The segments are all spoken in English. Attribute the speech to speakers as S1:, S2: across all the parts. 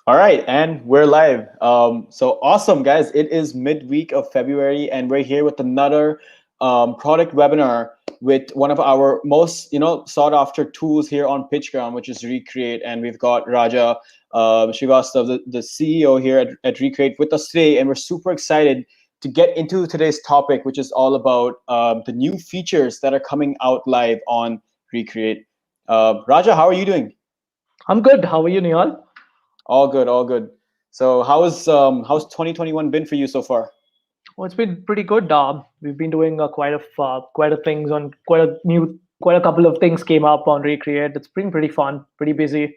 S1: All right, and we're live. So awesome, guys! It is midweek of February, and we're here with another product webinar with one of our most, sought after tools here on PitchGround, which is Recreate. And we've got Raja Srivastav, the CEO here at Recreate, with us today, and we're super excited to get into today's topic, which is all about the new features that are coming out live on Recreate. Raja, how are you doing?
S2: I'm good. How are you, Nihal?
S1: All good, all good. So how's 2021 been for you so far?
S2: Well, it's been pretty good. We've been doing quite a things on quite a couple of things came up on Recreate. It's been pretty fun, pretty busy.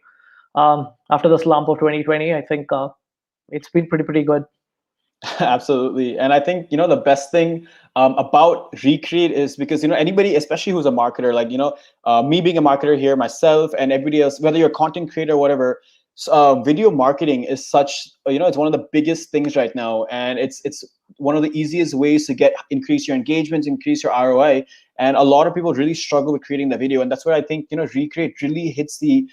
S2: After the slump of 2020, I think it's been pretty good.
S1: Absolutely. And I think, the best thing about Recreate is because, anybody, especially who's a marketer, like, me being a marketer here, myself and everybody else, whether you're a content creator or whatever, video marketing is such, it's one of the biggest things right now. And it's one of the easiest ways to increase your engagements, increase your ROI. And a lot of people really struggle with creating the video. And that's where I think, Recreate really hits the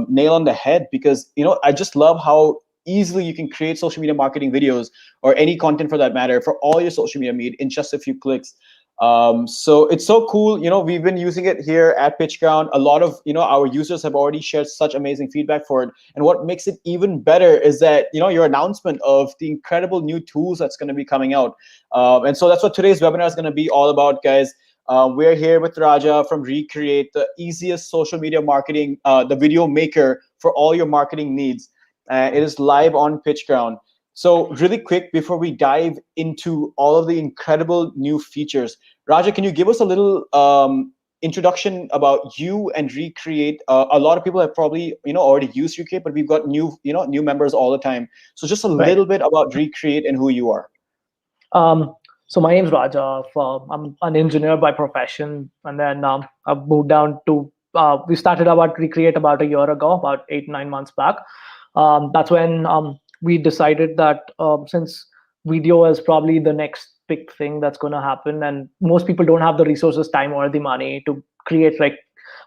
S1: nail on the head because, I just love how easily you can create social media marketing videos or any content for that matter for all your social media need in just a few clicks. So it's so cool. We've been using it here at PitchGround. A lot of our users have already shared such amazing feedback for it. And what makes it even better is that your announcement of the incredible new tools that's going to be coming out. And so that's what today's webinar is going to be all about, guys. We're here with Raja from Recreate, the easiest social media marketing, the video maker for all your marketing needs. It is live on PitchGround. So really quick, before we dive into all of the incredible new features, Raja, can you give us a little introduction about you and Recreate? A lot of people have probably already used Recreate, but we've got new members all the time. So just a
S2: Right.
S1: little bit about Recreate and who you are.
S2: Um, so my name's Raja. I'm an engineer by profession, and then I've moved down to. We started about Recreate about a year ago, about 8-9 months back. That's when we decided that since video is probably the next big thing that's going to happen, and most people don't have the resources, time, or the money to create like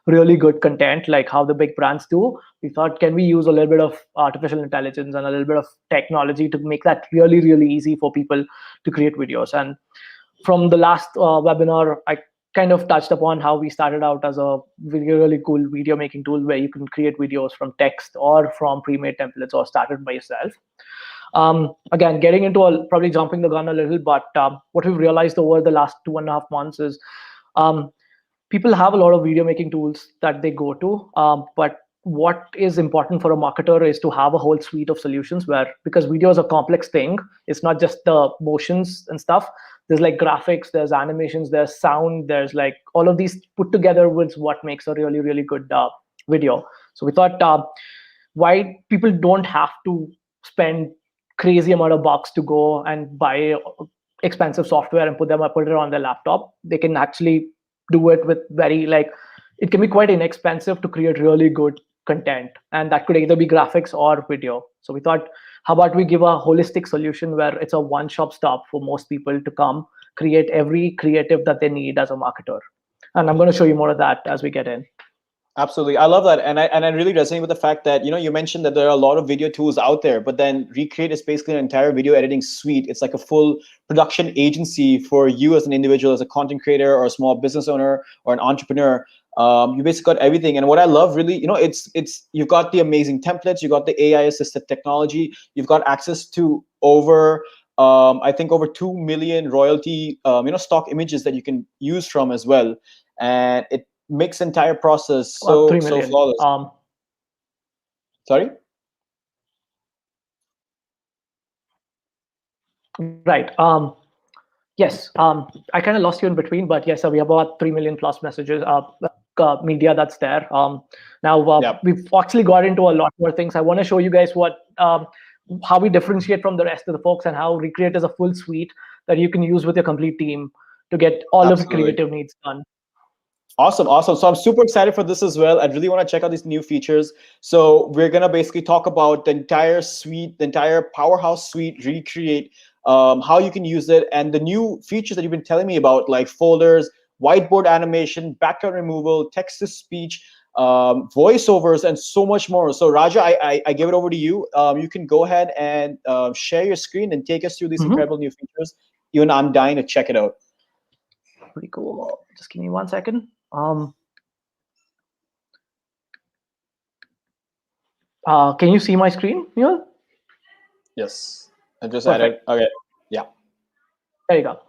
S2: really good content like how the big brands do. We thought, can we use a little bit of artificial intelligence and a little bit of technology to make that really easy for people to create videos? And from the last webinar, I kind of touched upon how we started out as a really cool video making tool where you can create videos from text or from pre-made templates or started by yourself. Again, getting into probably jumping the gun a little, but what we've realized over the last 2.5 months is um, people have a lot of video making tools that they go to, but what is important for a marketer is to have a whole suite of solutions where, because video is a complex thing, it's not just the motions and stuff. There's like graphics, there's animations, there's sound, there's like all of these put together with what makes a really good video. So we thought, why people don't have to spend crazy amount of bucks to go and buy expensive software and put it on their laptop. They can actually do it with very like, it can be quite inexpensive to create really good content, and that could either be graphics or video. So we thought, how about we give a holistic solution where it's a one-shop stop for most people to come create every creative that they need as a marketer. And I'm going to show you more of that as we get in.
S1: Absolutely. I love that. And I really resonate with the fact that, you mentioned that there are a lot of video tools out there, but then Recreate is basically an entire video editing suite. It's like a full production agency for you as an individual, as a content creator or a small business owner or an entrepreneur. You basically got everything. And what I love really, it's you've got the amazing templates, you've got the AI assisted technology, you've got access to over I think over 2 million royalty stock images that you can use from as well. And it makes the entire process
S2: 3
S1: so
S2: million.
S1: flawless. Sorry?
S2: Right. Yes. I kind of lost you in between, but yes, we have about 3 million plus messages, media that's there. Now
S1: Yeah.
S2: we've actually got into a lot more things. I want to show you guys how we differentiate from the rest of the folks, and how Recreate is a full suite that you can use with your complete team to get all of the
S1: Absolutely.
S2: creative needs done.
S1: Awesome, awesome. So I'm super excited for this as well. I really want to check out these new features. So we're gonna basically talk about the entire suite, the entire powerhouse suite, Recreate, how you can use it, and the new features that you've been telling me about, like folders, whiteboard animation, background removal, text to speech. voiceovers, and so much more. So Raja, I give it over to you. You can go ahead and share your screen and take us through these incredible new features. Even I'm dying to check it out.
S2: Pretty cool. Just give me 1 second. Can you see my screen, Nihal?
S1: Yes, I just
S2: Perfect.
S1: added. Okay, yeah.
S2: There you go.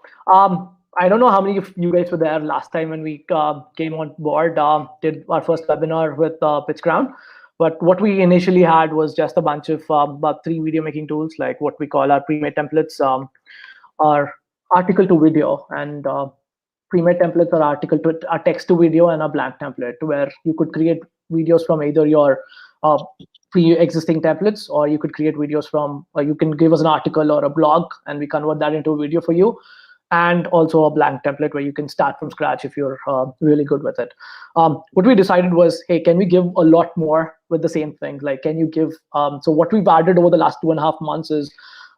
S2: I don't know how many of you guys were there last time when we came on board, did our first webinar with PitchGround. But what we initially had was just a bunch of about 3 video making tools, like what we call our pre-made templates, our article to video, and pre-made templates are article to a text to video, and a blank template, where you could create videos from either your pre-existing templates, or you could create videos from, or you can give us an article or a blog and we convert that into a video for you, and also a blank template where you can start from scratch if you're really good with it. What we decided was, hey, can we give a lot more with the same thing? Like, can you give, so what we've added over the last 2.5 months is,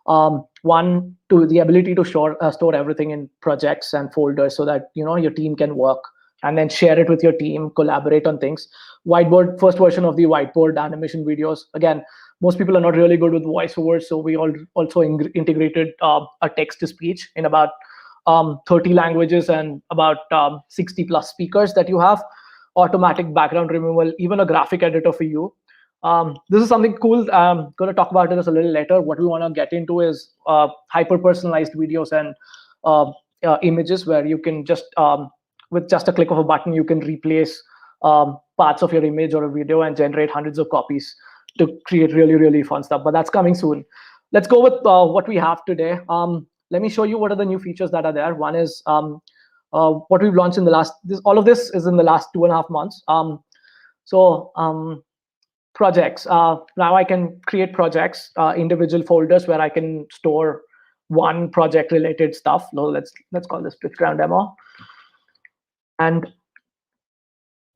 S2: one, to the ability to store everything in projects and folders, so that your team can work and then share it with your team, collaborate on things. Whiteboard, first version of the whiteboard animation videos. Again, most people are not really good with voiceovers, so we also integrated a text to speech in about 30 languages and about 60 plus speakers that you have, automatic background removal, even a graphic editor for you. This is something cool. I'm going to talk about this a little later. What we want to get into is hyper-personalized videos and images, where you can just, with just a click of a button, you can replace parts of your image or a video and generate hundreds of copies to create really, really fun stuff. But that's coming soon. Let's go with what we have today. Let me show you what are the new features that are there. One is what we've launched in the last, all of this is in the last 2.5 months. Projects. Now I can create projects, individual folders where I can store one project related stuff. So let's call this PitchGround demo. And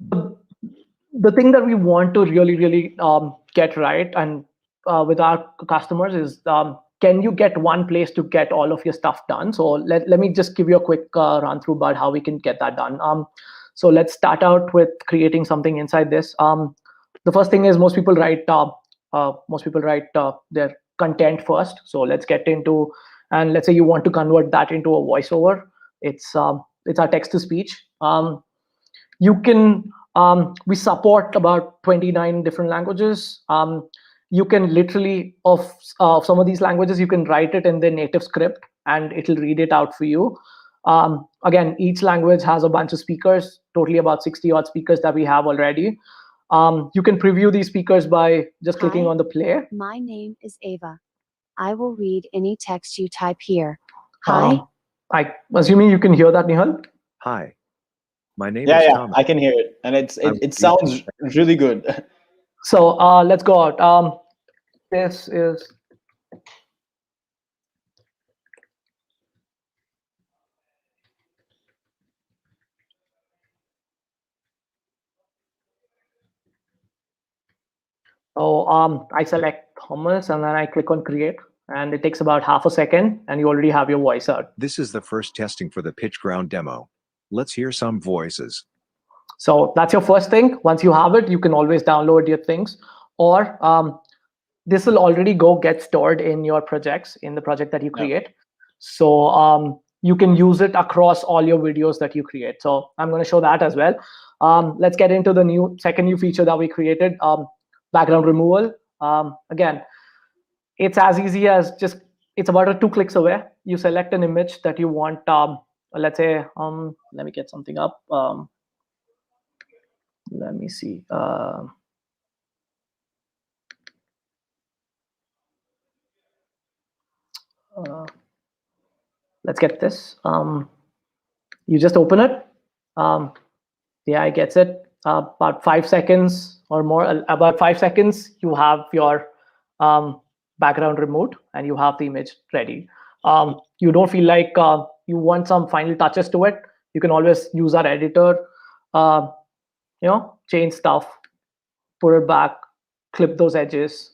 S2: the thing that we want to really get right and with our customers is, can you get one place to get all of your stuff done? So let me just give you a quick run through about how we can get that done. So let's start out with creating something inside this. The first thing is most people write their content first. So let's get into, and let's say you want to convert that into a voiceover. It's our text to speech. You can, we support about 29 different languages. You can literally, of some of these languages, you can write it in the native script and it'll read it out for you. Again, each language has a bunch of speakers, totally about 60 odd speakers that we have already. You can preview these speakers by just clicking on the play.
S3: My name is Ava. I will read any text you type here. Hi.
S2: I assuming you can hear that, Nihal.
S4: Hi. My name is Thomas.
S1: I can hear it, and it sounds really good.
S2: So let's go out. This is I select Thomas and then I click on create, and it takes about half a second and you already have your voice out.
S4: This is the first testing for the PitchGround demo. Let's hear some voices.
S2: So that's your first thing. Once you have it, you can always download your things, or this will already get stored in your projects, in the project that you create. So you can use it across all your videos that you create. So I'm going to show that as well. Let's get into the second new feature that we created, background removal. Again, it's as easy as just, it's about 2 clicks away. You select an image that you want. Let's say, let me get something up. Let me see. Let's get this. You just open it. The AI gets it. About 5 seconds or more. About 5 seconds, you have your background removed and you have the image ready. You don't feel like you want some final touches to it. You can always use our editor. Change stuff, put it back, clip those edges,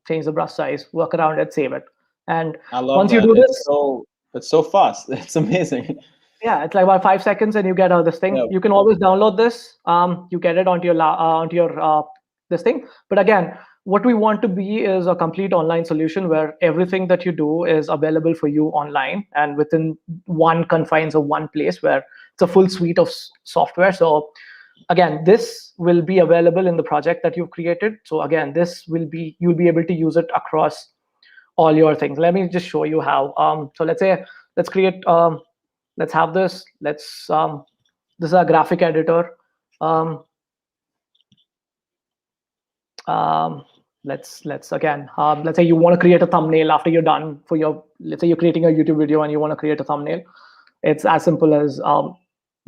S2: change the brush size, work around it, save it. And
S1: I love
S2: once
S1: that.
S2: you do this,
S1: it's so fast. It's amazing.
S2: Yeah, it's like about 5 seconds, and you get this thing.
S1: Yeah.
S2: You can always download this. You get it onto your this thing. But again, what we want to be is a complete online solution where everything that you do is available for you online and within one confines of one place, where it's a full suite of software. So again, this will be available in the project that you've created. So again, this will be, you'll be able to use it across all your things. Let me just show you how. So let's say, let's create, let's have this. This is a graphic editor. Let's again, let's say you want to create a thumbnail after you're done for your, let's say you're creating a YouTube video and you want to create a thumbnail. It's as simple as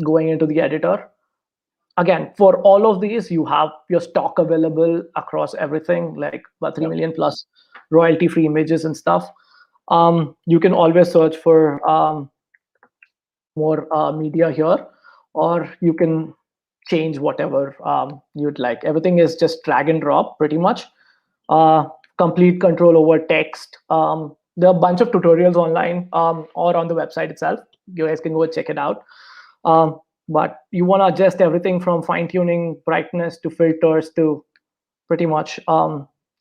S2: going into the editor. Again, for all of these, you have your stock available across everything, like about 3 million plus royalty-free images and stuff. You can always search for more media here, or you can change whatever you'd like. Everything is just drag and drop pretty much. Complete control over text. There are a bunch of tutorials online or on the website itself. You guys can go check it out. But you want to adjust everything from fine-tuning brightness to filters to pretty much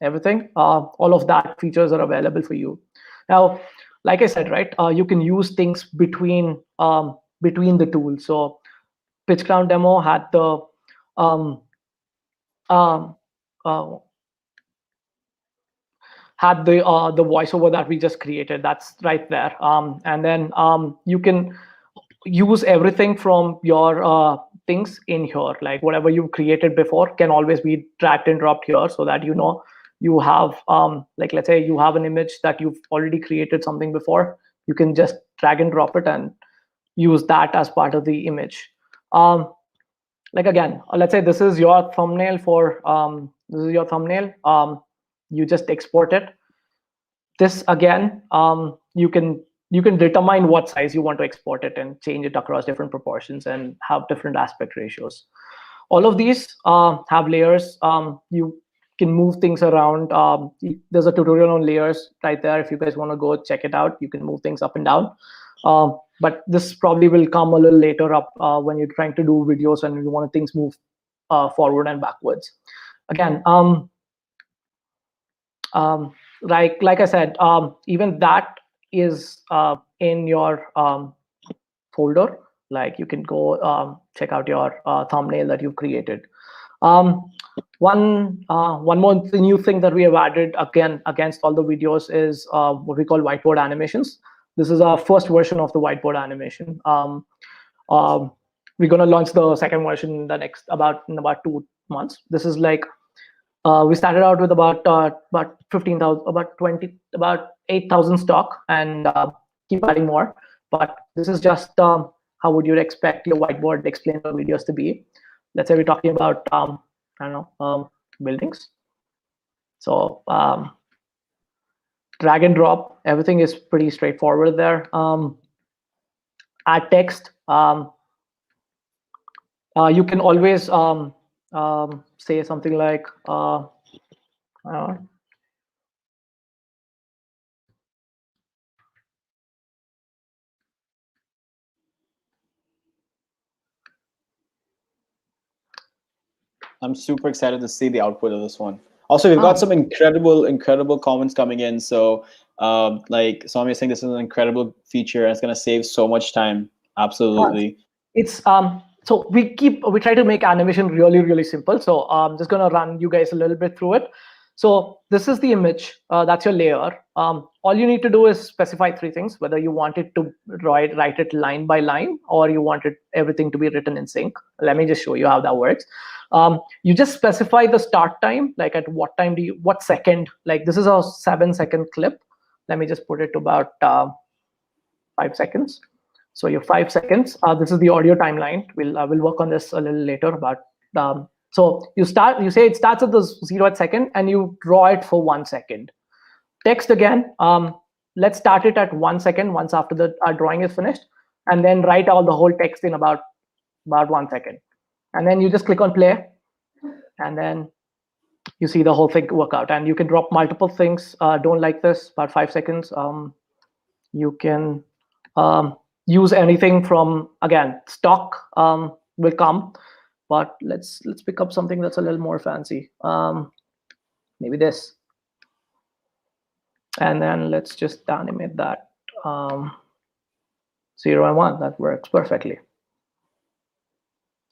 S2: everything. All of that features are available for you. Now, like I said, right, you can use things between the tools. So PitchGround demo had the voiceover that we just created. That's right there. And then you can use everything from your things in here, like whatever you've created before can always be dragged and dropped here, so that you have like, let's say you have an image that you've already created something before, you can just drag and drop it and use that as part of the image. Like again, let's say this is your thumbnail for you just export it. This again, you can determine what size you want to export it and change it across different proportions and have different aspect ratios. All of these have layers. You can move things around. There's a tutorial on layers right there. If you guys want to go check it out, you can move things up and down. But this probably will come a little later up when you're trying to do videos and you want things move forward and backwards. Again, like I said, even that is in your folder. Like you can go check out your thumbnail that you've created. One more new thing that we have added again against all the videos is what we call Whiteboard Animations. This is our first version of the Whiteboard animation. We're going to launch the second version in about 2 months. This is like we started out with about 15,000, about 8,000 stock, and keep adding more. But this is just how would you expect your whiteboard explainer videos to be. Let's say we're talking about I don't know, buildings. So drag and drop. Everything is pretty straightforward there. Add text. You can always say something like
S1: I'm super excited to see the output of this one. Also, we've got some incredible comments coming in. So like Swami is saying, this is an incredible feature and it's going to save so much time. Absolutely.
S2: It's so we try to make animation really simple. So I'm just going to run you guys a little bit through it. So this is the image. That's your layer. All you need to do is specify 3 things: whether you want it to write it line by line, or you want everything to be written in sync. Let me just show you how that works. You just specify the start time, like at what time what second. Like this is a 7-second clip. Let me just put it to about 5 seconds. So your 5 seconds. This is the audio timeline. We'll work on this a little later. But so you say it starts at the 0th second, and you draw it for 1 second. Text again. Let's start it at 1 second once after the drawing is finished, and then write all the whole text in about 1 second. And then you just click on play, and then you see the whole thing work out. And you can drop multiple things. Don't like this, about 5 seconds. You can use anything from, again, stock will come, but let's pick up something that's a little more fancy. Maybe this, and then let's just animate that 0 and 1. That works perfectly.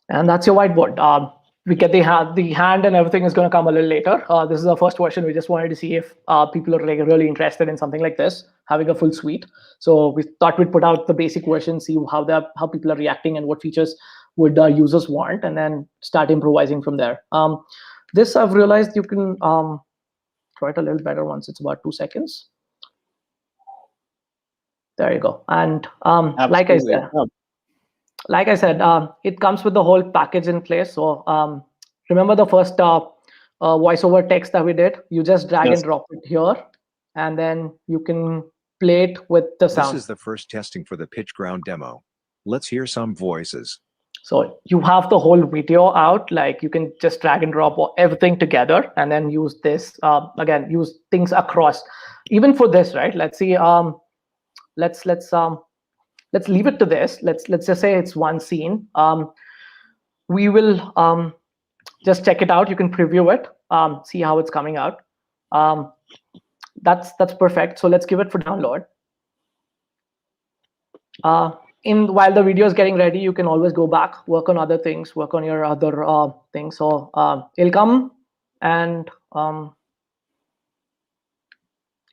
S2: And that's your whiteboard. We get the hand and everything is going to come a little later. This is our first version. We just wanted to see if people are really interested in something like this, having a full suite. So we thought we'd put out the basic version, see how people are reacting and what features would users want, and then start improvising from there. This I've realized you can try it a little better once it's about 2 seconds. There you go. And like I said, it comes with the whole package in place. So remember the first voiceover text that we did? You just drag and drop it here, and then you can play it with the sound.
S4: This is the first testing for the pitch ground demo. Let's hear some voices.
S2: So you have the whole video out, like you can just drag and drop everything together and then use this, again, use things across. Even for this, right? Let's see, let's leave it to this. Let's just say it's one scene. We will just check it out. You can preview it, see how it's coming out. That's perfect. So let's give it for download. While the video is getting ready, you can always go back, work on other things, work on your other things. So it'll come and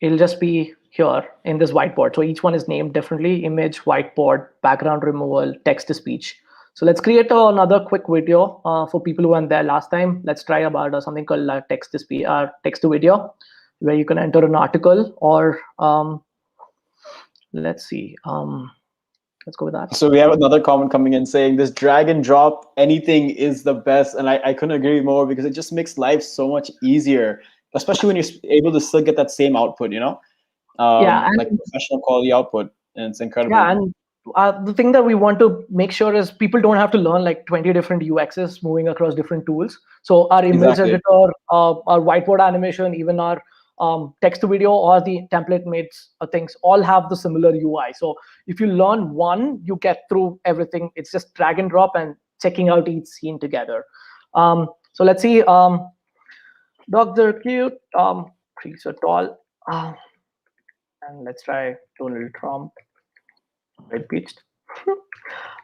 S2: it'll just be here in this whiteboard. So each one is named differently: image, whiteboard, background removal, text to speech. So let's create another quick video for people who weren't there last time. Let's try about something called text to speech, text to video, where you can enter an article or let's see. Let's go with that.
S1: So we have another comment coming in saying this drag and drop anything is the best. And I couldn't agree more, because it just makes life so much easier, especially when you're able to still get that same output, you know? Like professional quality output. And it's incredible.
S2: Yeah, and the thing that we want to make sure is people don't have to learn like 20 different UXs moving across different tools. So our image editor, our whiteboard animation, even our text to video or the template made things all have the similar UI. So if you learn one, you get through everything. It's just drag and drop and checking out each scene together. So let's see. Dogs are cute. Trees are tall. And let's try Donald Trump. Red pitched.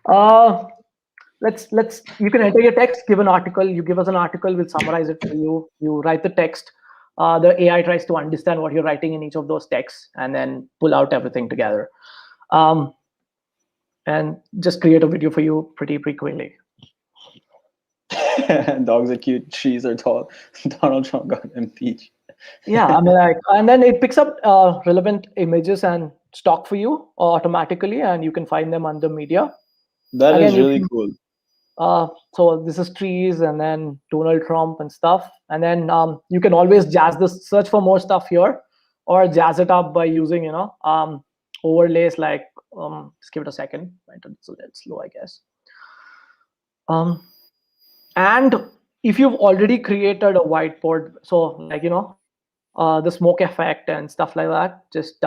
S2: You can enter your text, give an article. You give us an article, we'll summarize it for you. You write the text. The AI tries to understand what you're writing in each of those texts and then pull out everything together. And just create a video for you pretty quickly.
S1: Dogs are cute, trees are tall. Donald Trump got impeached.
S2: Yeah, I mean, and then it picks up relevant images and stock for you automatically, and you can find them under media.
S1: That is really cool.
S2: So this is trees and then Donald Trump and stuff. And then you can always jazz this, search for more stuff here, or jazz it up by using, overlays like, just give it a second. Right, it's a little slow, I guess. And if you've already created a whiteboard, so like, the smoke effect and stuff like that, just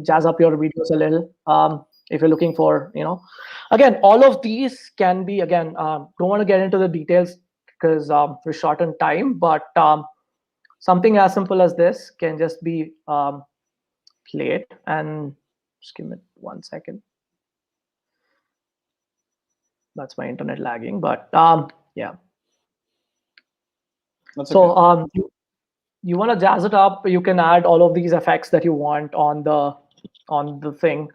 S2: jazz up your videos a little. If you're looking for, again, all of these can be, again, don't want to get into the details because we're short on time, but something as simple as this can just be played. And just give me 1 second. That's my internet lagging, but yeah.
S1: That's
S2: so
S1: okay.
S2: You want to jazz it up, you can add all of these effects that you want on the thing.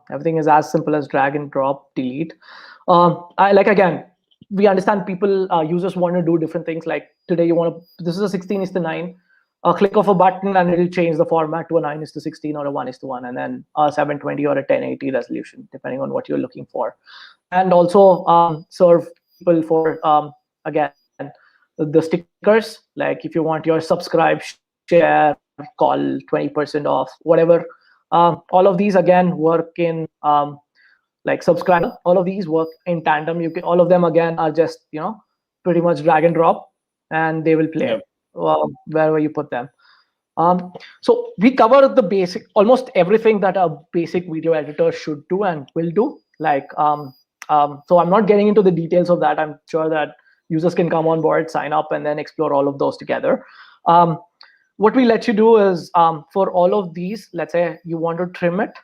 S2: Everything is as simple as drag and drop, delete. Again, we understand people, users want to do different things. Like today, this is a 16:9. A click of a button and it'll change the format to a 9:16 or a 1:1, and then a 720 or a 1080 resolution, depending on what you're looking for. And also serve people for, again, the stickers, like if you want your subscribe, share, call, 20% off, whatever. All of these again work in like subscribe. All of these work in tandem. All of them again are just pretty much drag and drop, and they will play wherever you put them. So we covered the basic, almost everything that a basic video editor should do and will do. So I'm not getting into the details of that. I'm sure that users can come on board, sign up, and then explore all of those together. What we let you do is for all of these, let's say you want to trim it,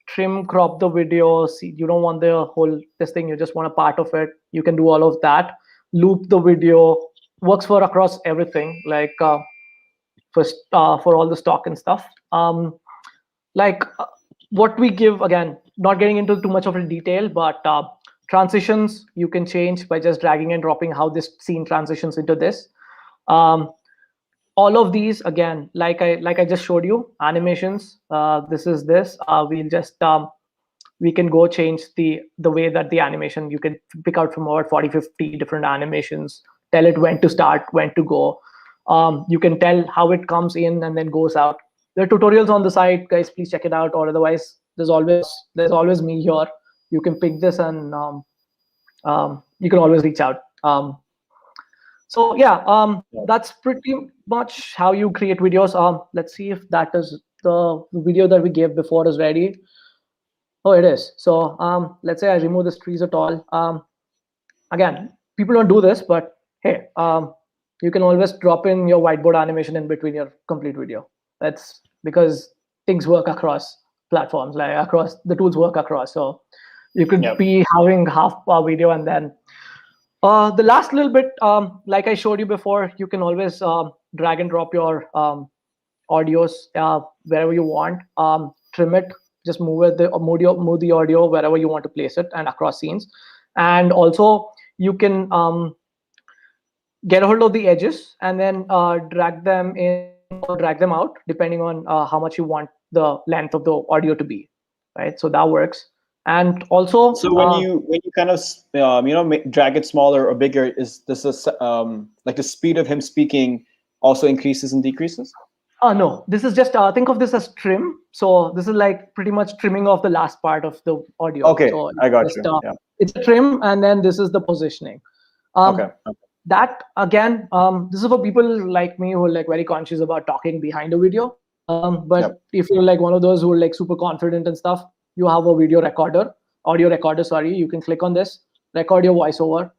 S2: trim, crop the video. See, you don't want the whole this thing. You just want a part of it. You can do all of that. Loop the video. Works for across everything, like for all the stock and stuff. What we give, again, not getting into too much of a detail, but transitions you can change by just dragging and dropping how this scene transitions into this. All of these, again, like I just showed you, animations. This is this. We'll just we can go change the way that the animation, you can pick out from about 40, 50 different animations, tell it when to start, when to go. You can tell how it comes in and then goes out. There are tutorials on the site, guys. Please check it out. Or otherwise, there's always me here. You can pick this and you can always reach out. So yeah, that's pretty much how you create videos. Let's see if that is the video that we gave before is ready. Oh, it is. So let's say I remove this trees at all. Again, people don't do this, but hey, you can always drop in your whiteboard animation in between your complete video. That's because things work across platforms, like across the tools work across. So you could be having half a video and then the last little bit, like I showed you before, you can always drag and drop your audios wherever you want, trim it, just move the audio wherever you want to place it and across scenes. And also you can get a hold of the edges and then drag them in or drag them out depending on how much you want the length of the audio to be, right? So that works. And also,
S1: so when you kind of drag it smaller or bigger, is this like the speed of him speaking also increases and decreases?
S2: No, this is just think of this as trim. So this is like pretty much trimming off the last part of the audio.
S1: Okay,
S2: so
S1: I got you.
S2: It's a trim, and then this is the positioning.
S1: Okay.
S2: That again, this is for people like me who are like very conscious about talking behind a video. But if you're like one of those who are like super confident and stuff, you have a audio recorder, sorry. You can click on this, record your voiceover,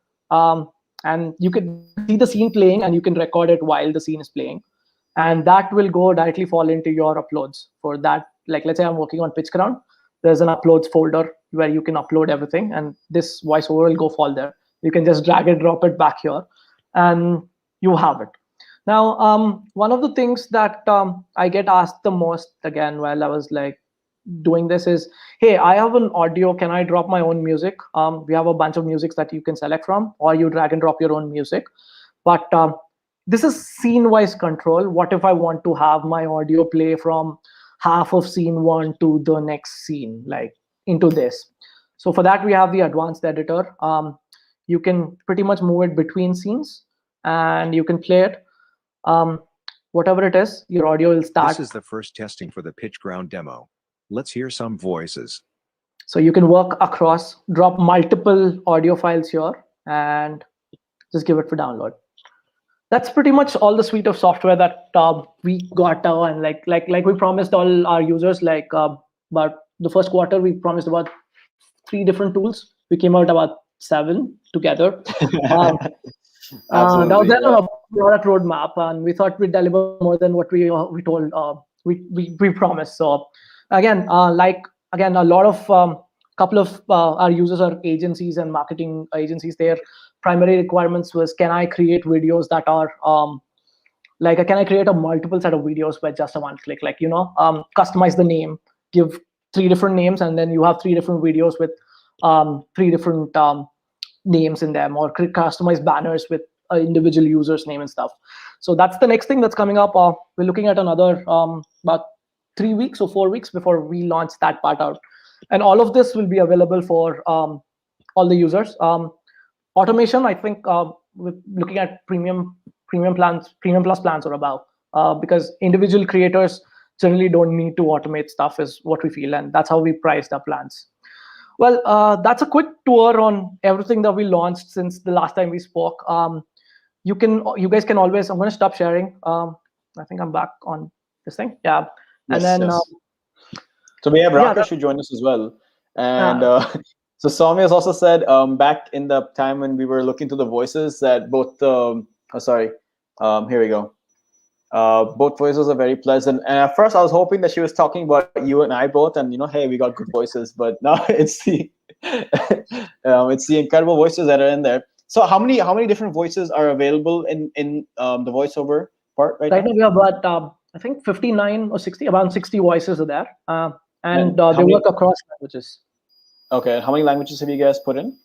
S2: and you can see the scene playing and you can record it while the scene is playing. And that will go directly fall into your uploads for that. Like, let's say I'm working on PitchGround. There's an uploads folder where you can upload everything, and this voiceover will go fall there. You can just drag and drop it back here, and you have it. Now, one of the things that I get asked the most, again, while I was like doing this is, hey, I have an audio. Can I drop my own music? We have a bunch of musics that you can select from, or you drag and drop your own music. But this is scene-wise control. What if I want to have my audio play from half of scene one to the next scene, like into this? So for that, we have the advanced editor. You can pretty much move it between scenes, and you can play it. Whatever it is, your audio will start.
S4: This is the first testing for the PitchGround demo. Let's hear some voices.
S2: So you can work across, drop multiple audio files here, and just give it for download. That's pretty much all the suite of software that we got, and like we promised all our users. But the first quarter, we promised about 3 different tools. We came out about 7 together. That was then a product roadmap, and we thought we'd deliver more than what we told we promised. So again, a lot of couple of our users are agencies and marketing agencies. Their primary requirements was, can I create videos that are can I create a multiple set of videos by just a one click? Customize the name, give 3 different names, and then you have 3 different videos with 3 different names in them, or customize banners with an individual user's name and stuff. So that's the next thing that's coming up. We're looking at another about 3 weeks or 4 weeks before we launch that part out. And all of this will be available for all the users. Automation, I think we're looking at premium plans, premium plus plans or above, because individual creators generally don't need to automate stuff, is what we feel, and that's how we priced our plans. Well, that's a quick tour on everything that we launched since the last time we spoke. You guys can always, I'm going to stop sharing. I think I'm back on this thing. Yeah. And then
S1: so we have Rakesh who joined us as well. And so Soumya has also said back in the time when we were looking through the voices that both here we go. Both voices are very pleasant. And at first I was hoping that she was talking about you and I both, and hey, we got good voices. But now it's the it's the incredible voices that are in there. So how many different voices are available in the voiceover part right
S2: Right
S1: now?
S2: now we have about I think 59 or 60, around 60 voices are there, and
S1: how
S2: they
S1: many-
S2: work across languages.
S1: Okay, how many languages have you guys put in?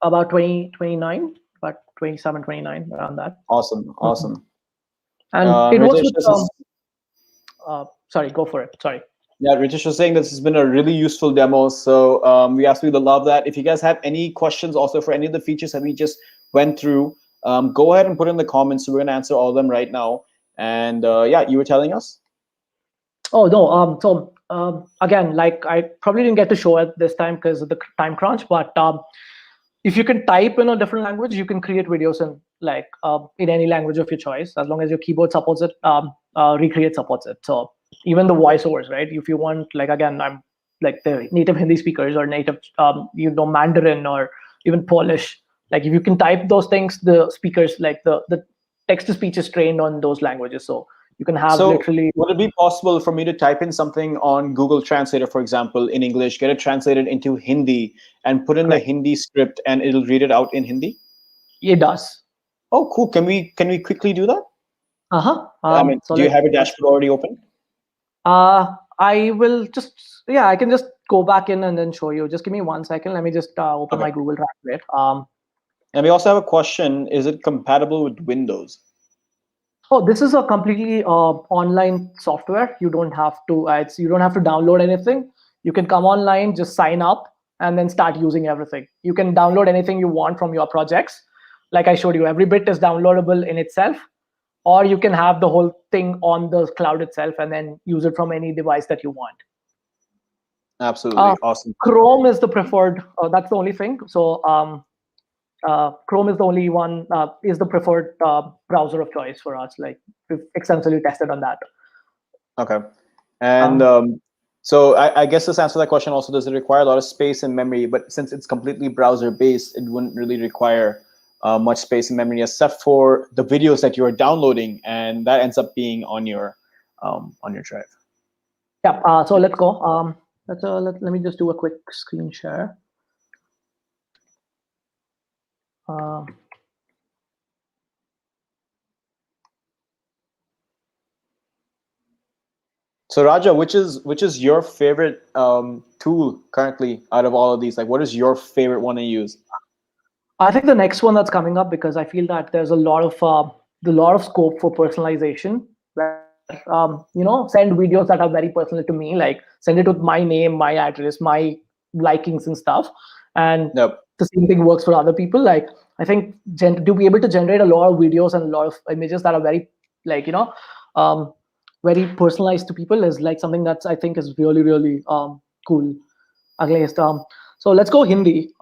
S2: About 20, 29, about 27, 29, around that.
S1: Awesome.
S2: And it works
S1: Ritesh,
S2: with sorry, go for it. Sorry.
S1: Yeah, Ritesh was saying this has been a really useful demo, so we absolutely love that. If you guys have any questions also for any of the features that we just went through, go ahead and put in the comments. So we're going to answer all of them right now. And yeah, you were telling us?
S2: Oh no. So again, like I probably didn't get to show it this time because of the time crunch. But if you can type in a different language, you can create videos in any language of your choice, as long as your keyboard supports it. Recreate supports it. So even the voiceovers, right? If you want, like again, I'm like the native Hindi speakers or native, Mandarin or even Polish. Like if you can type those things, the speakers, like the text to speech is trained on those languages. So you can have literally.
S1: Would it be possible for me to type in something on Google Translator, for example, in English, get it translated into Hindi, and put in the Hindi script, and it'll read it out in Hindi?
S2: It does.
S1: Oh, cool. Can we quickly do that? I mean,
S2: So
S1: do you have your dashboard already open?
S2: I will just, I can just go back in and then show you. Just give me 1 second. Let me just open my Google Translate.
S1: And we also have a question. Is it compatible with Windows?
S2: Oh, this is a completely online software. You don't have to. You don't have to download anything. You can come online, just sign up, and then start using everything. You can download anything you want from your projects. Like I showed you, every bit is downloadable in itself, or you can have the whole thing on the cloud itself and then use it from any device that you want.
S1: Absolutely awesome.
S2: Chrome is the preferred. That's the only thing. So Chrome is the only one, is the preferred browser of choice for us. Like we've extensively tested on that.
S1: Okay. And so I guess this answers that question also. Does it require a lot of space and memory? But since it's completely browser based, it wouldn't really require much space and memory, except for the videos that you're downloading, and that ends up being on your drive.
S2: Yeah. So let's go. Let me just do a quick screen share.
S1: So Raja, which is your favorite tool currently out of all of these? Like, what is your favorite one to use?
S2: I think the next one that's coming up, because I feel that there's a lot of scope for personalization. Send videos that are very personal to me, like send it with my name, my address, my likings and stuff. And the same thing works for other people. Like I think to be able to generate a lot of videos and a lot of images that are very very personalized to people is like something that's I think is really, really cool. At least so let's go Hindi.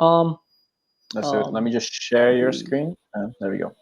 S1: Let's do it. Let me just share your screen. There we go.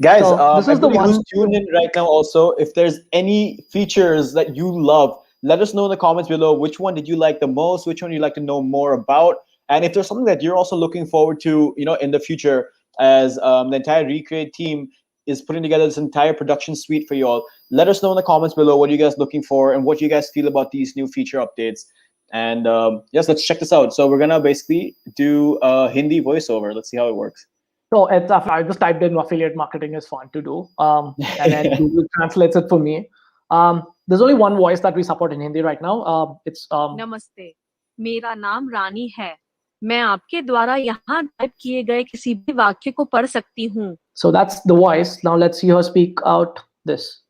S1: Guys,
S2: so this is the one
S1: who's tuned in right now also, if there's any features that you love, let us know in the comments below. Which one did you like the most? Which one you'd like to know more about? And if there's something that you're also looking forward to, in the future, as the entire Recreate team is putting together this entire production suite for you all, let us know in the comments below what you guys looking for and what you guys feel about these new feature updates. And yes, let's check this out. So we're gonna basically do Hindi voiceover. Let's see how it works.
S2: So I just typed in affiliate marketing is fun to do, and then Google translates it for me. There's only one voice that we support in Hindi right now. It's
S5: नमस्ते, मेरा नाम रानी है. मैं आपके द्वारा यहाँ type किए गए किसी भी वाक्य को पढ़ सकती हूँ.
S2: So that's the voice. Now let's see her speak out this.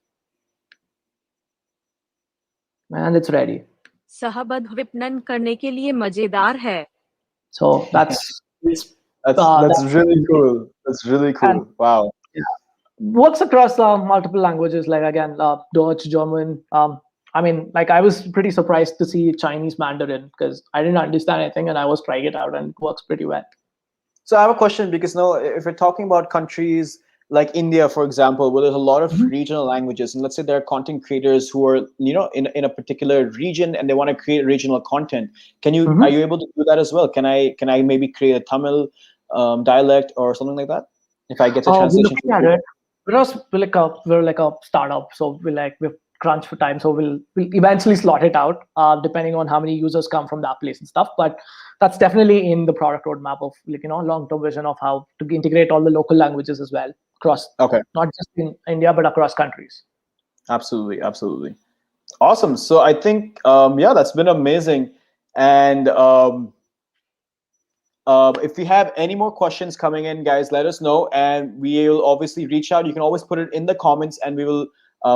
S2: And it's ready.
S5: सहबद्ध विपणन करने के लिए मजेदार है.
S2: So that's
S1: really cool. That's really cool. And, wow.
S2: Yeah. Works across multiple languages, like again, Dutch, German. I mean, like I was pretty surprised to see Chinese Mandarin because I didn't understand anything and I was trying it out and it works pretty well.
S1: So I have a question because if we're talking about countries like India, for example, where there's a lot of regional languages, and let's say there are content creators who are, in a particular region and they want to create regional content. Are you able to do that as well? Can I maybe create a Tamil dialect or something like that if I get the
S2: We're
S1: translation
S2: looking
S1: from
S2: at
S1: you?
S2: it. We're like a startup, so we've crunched for time. So we'll eventually slot it out, depending on how many users come from that place and stuff. But that's definitely in the product roadmap of long-term vision of how to integrate all the local languages as well across,
S1: Okay,
S2: not just in India but across countries.
S1: absolutely, absolutely, awesome. So I think yeah, that's been amazing, and if we have any more questions coming in, guys, let us know, and we'll obviously reach out. You can always put it in the comments, and we will.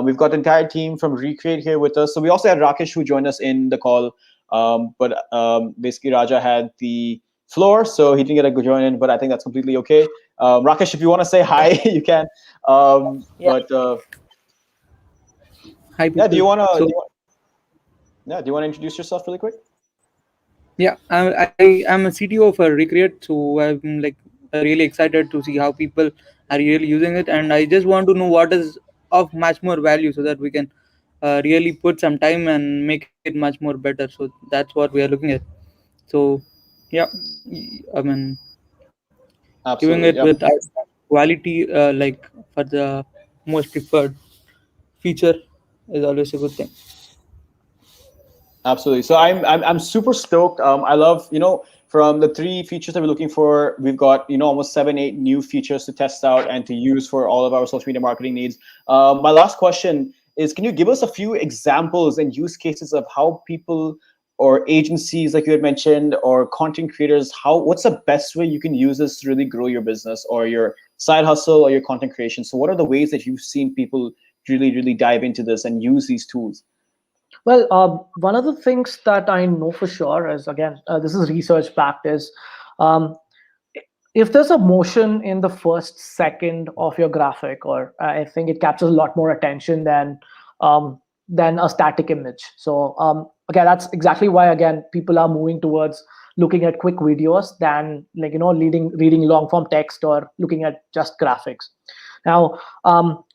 S1: We've got the entire team from Recreate here with us. So we also had Rakesh who joined us in the call, but basically Raja had the floor, so he didn't get a join in. But I think that's completely okay. Rakesh, if you want to say hi, you can.
S6: Yeah.
S1: But
S6: Hi,
S1: yeah,
S6: people.
S1: do you want to introduce yourself really quick?
S6: Yeah, I'm a CTO for Recreate, so I'm like really excited to see how people are really using it, and I just want to know what is of much more value so that we can really put some time and make it much more better. So that's what we are looking at. So yeah, I mean, giving
S1: Absolutely.
S6: it
S1: Yep.
S6: with quality, like for the most preferred feature, is always a good thing.
S1: Absolutely. So I'm super stoked. I love, from the three features that we're looking for, we've got, almost 7, 8 new features to test out and to use for all of our social media marketing needs. My last question is, can you give us a few examples and use cases of how people or agencies, like you had mentioned, or content creators, what's the best way you can use this to really grow your business or your side hustle or your content creation? So what are the ways that you've seen people really, really dive into this and use these tools?
S2: Well, one of the things that I know for sure is, again, this is research backed, is um, if there's a motion in the first second of your graphic, or I think it captures a lot more attention than a static image. So again, that's exactly why, again, people are moving towards looking at quick videos than reading long form text or looking at just graphics. Now,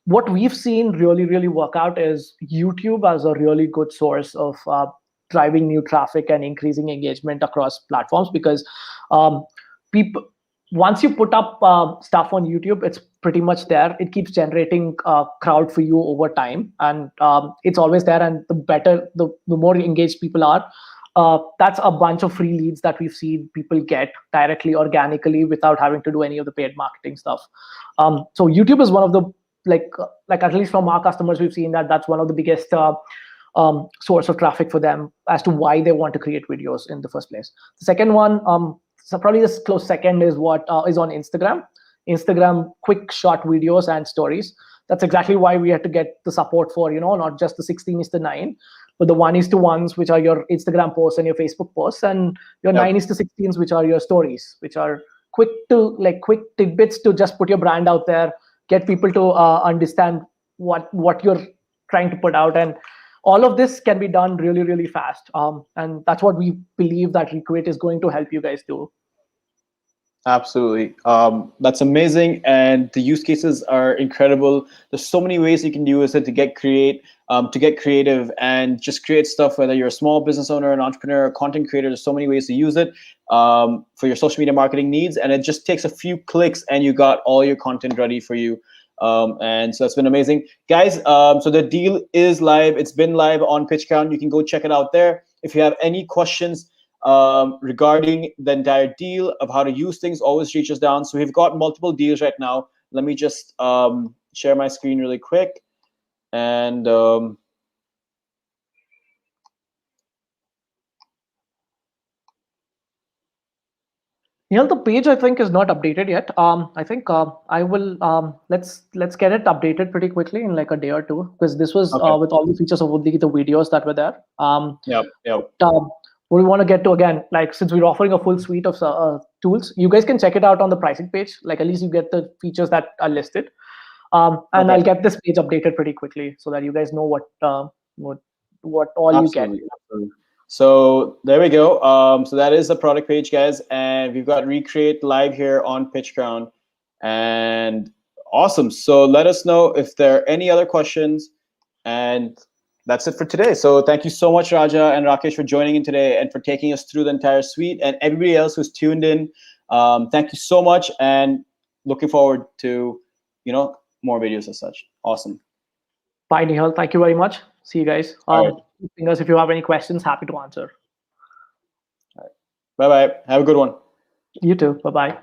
S2: what we've seen really, really work out is YouTube as a really good source of driving new traffic and increasing engagement across platforms, because people, once you put up stuff on YouTube, it's pretty much there. It keeps generating crowd for you over time, and it's always there. And the more engaged people are, that's a bunch of free leads that we've seen people get directly, organically, without having to do any of the paid marketing stuff. So YouTube is one of the, like at least from our customers, we've seen that's one of the biggest source of traffic for them as to why they want to create videos in the first place. The second one, so probably this close second, is what is on Instagram. Instagram quick short videos and stories. That's exactly why we had to get the support for, not just the 16:9, but the 1:1s, which are your Instagram posts and your Facebook posts, and your 9:16s, which are your stories, which are quick tidbits to just put your brand out there, get people to understand what you're trying to put out. And all of this can be done really, really fast. And that's what we believe that Recreate is going to help you guys do.
S1: Absolutely. That's amazing. And the use cases are incredible. There's so many ways you can use it to get creative and just create stuff, whether you're a small business owner, an entrepreneur, a content creator. There's so many ways to use it for your social media marketing needs. And it just takes a few clicks and you got all your content ready for you. And so that's been amazing. Guys, so the deal is live. It's been live on PitchCount. You can go check it out there. If you have any questions regarding the entire deal of how to use things, always reach us down. So we've got multiple deals right now. Let me just share my screen really quick. And
S2: The page, I think, is not updated yet. I think I will let's get it updated pretty quickly in like a day or two, because this was
S1: okay.
S2: with all the features of the videos that were there.
S1: Yep.
S2: What we want to get to, again, like, since we're offering a full suite of tools, you guys can check it out on the pricing page. Like, at least you get the features that are listed. And
S1: Okay.
S2: I'll get this page updated pretty quickly so that you guys know what all you get.
S1: Absolutely. So there we go. So that is the product page, guys, and we've got Recreate live here on PitchCrown, and Awesome. So let us know if there are any other questions. And that's it for today. So thank you so much, Raja and Rakesh, for joining in today and for taking us through the entire suite. And everybody else who's tuned in, thank you so much. And looking forward to, more videos as such. Awesome.
S2: Bye, Nihal. Thank you very much. See you guys.
S1: All right.
S2: If you have any questions, happy to answer.
S1: Bye-bye. Have a good one.
S2: You too. Bye-bye.